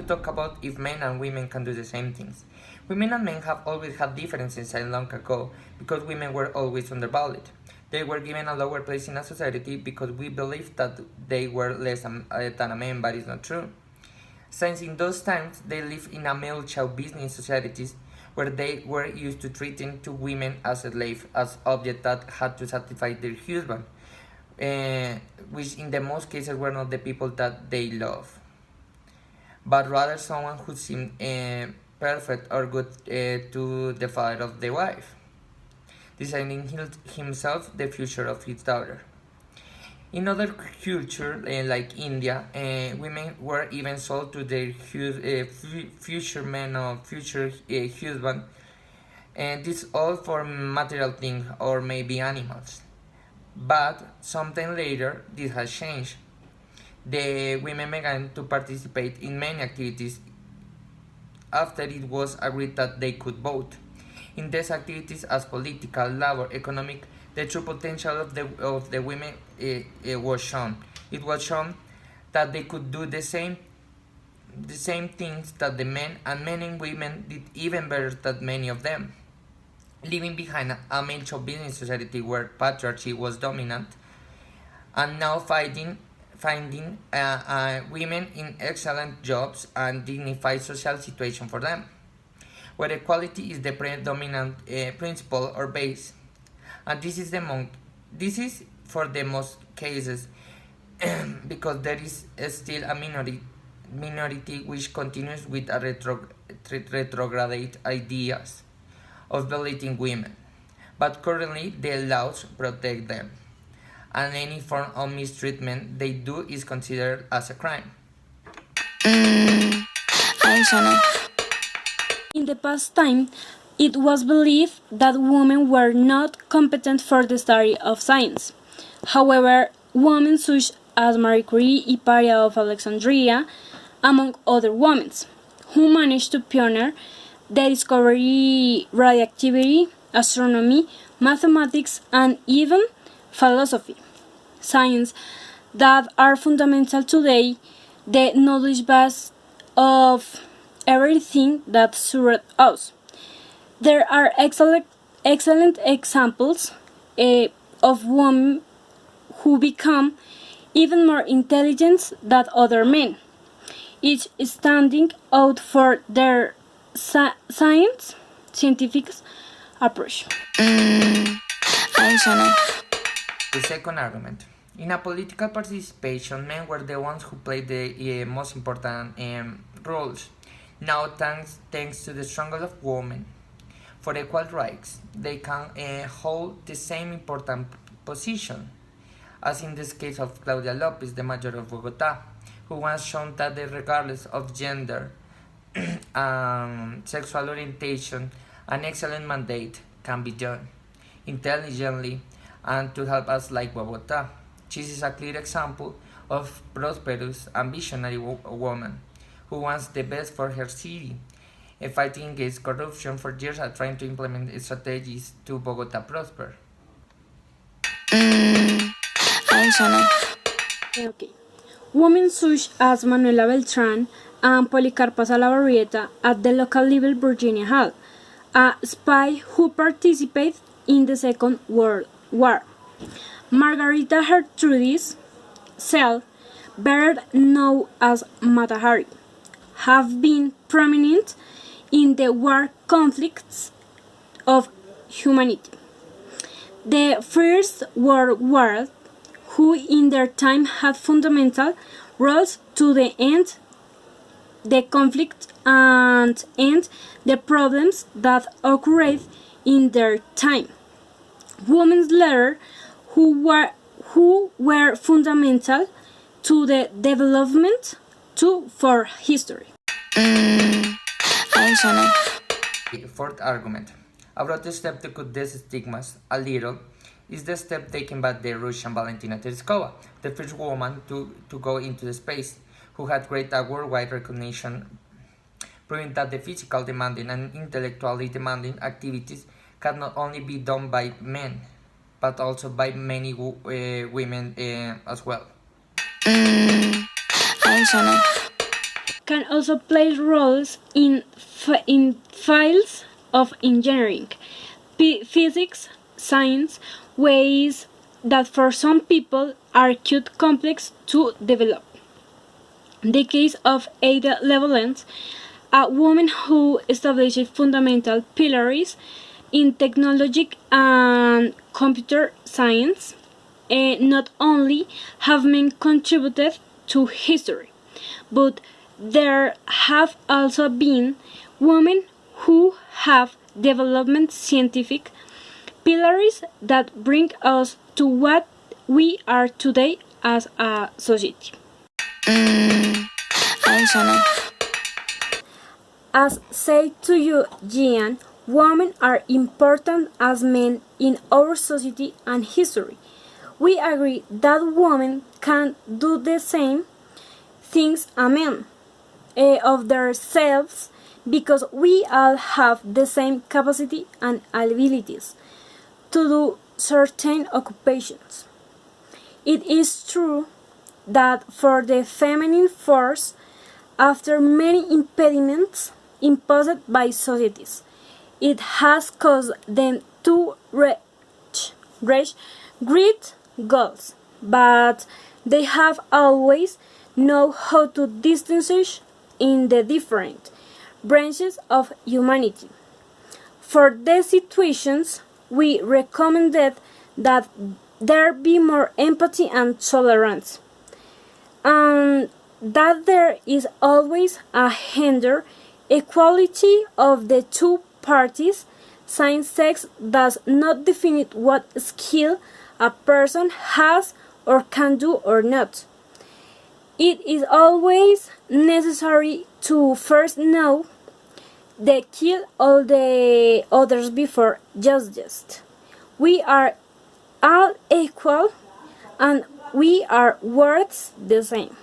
talk about if men and women can do the same things. Women and men have always had differences since long ago because women were always undervalued. They were given a lower place in a society because we believed that they were less than a man, but it's not true. Since in those times they lived in a male chauvinist societies where they were used to treating to women as slaves, as objects that had to satisfy their husband, which in the most cases were not the people that they love, but rather someone who seemed perfect or good to the father of the wife, designing himself the future of his daughter. In other cultures, like India, women were even sold to their future men or future husband, and this all for material things or maybe animals. But sometime later, this has changed. The women began to participate in many activities after it was agreed that they could vote. In these activities, as political, labor, economic, the true potential of the women was shown. It was shown that they could do the same things that the men, and men and women did even better than many of them. Leaving behind a male chauvinist society where patriarchy was dominant, and now finding women in excellent jobs and dignified social situation for them, where equality is the predominant principle or base. And this is for the most cases because there is still a minority which continues with a retrograde ideas of belittling women, but currently the laws protect them, and any form of mistreatment they do is considered as a crime. In the past time, it was believed that women were not competent for the study of science. However, women such as Marie Curie, Hypatia of Alexandria, among other women, who managed to pioneer the discovery radioactivity, astronomy, mathematics, and even philosophy, science that are fundamental today, the knowledge base of everything that surrounds us. There are excellent examples of women who become even more intelligent than other men, each standing out for their scientific approach. The second argument. In a political participation, men were the ones who played the most important roles. Now, thanks to the struggle of women for equal rights, they can hold the same important position, as in this case of Claudia Lopez, the mayor of Bogotá, who was shown that regardless of gender, sexual orientation, an excellent mandate can be done intelligently and to help us like Bogotá. She is a clear example of prosperous and visionary woman who wants the best for her city, fighting against corruption for years and trying to implement strategies to Bogotá prosper. Okay. Women such as Manuela Beltrán and Policarpa Salabarrieta at the local level Virginia Hall, a spy who participated in the Second World War. Margarita Gertrudis Sell, better known as Mata Hari, have been prominent in the war conflicts of humanity. The First World War, who in their time had fundamental roles to the end the conflict and end the problems that occurred in their time. Women's leaders who were fundamental to the development for history. Fourth argument. A broad step to cut these stigmas a little is the step taken by the Russian Valentina Tereskova, the first woman to go into the space, who had great worldwide recognition, proving that the physical demanding and intellectually demanding activities can not only be done by men, but also by many women as well. can also play roles in fields of engineering, physics, science, ways that for some people are quite complex to develop. The case of Ada Lovelace, a woman who established fundamental pillars in technology and computer science, not only have men contributed to history, but there have also been women who have developed scientific pillars that bring us to what we are today as a society. Ahí sonó. As said to you, Gian, women are important as men in our society and history. We agree that women can do the same things as men of themselves because we all have the same capacity and abilities to do certain occupations. It is true that for the feminine force, after many impediments imposed by societies, it has caused them to reach great goals, but they have always known how to distinguish in the different branches of humanity. For these situations, we recommended that there be more empathy and tolerance, and that there is always a gender equality of the two parties, since sex does not define what skill a person has or can do or not. It is always necessary to first know the kill all the others before just. We are all equal and we are worth the same.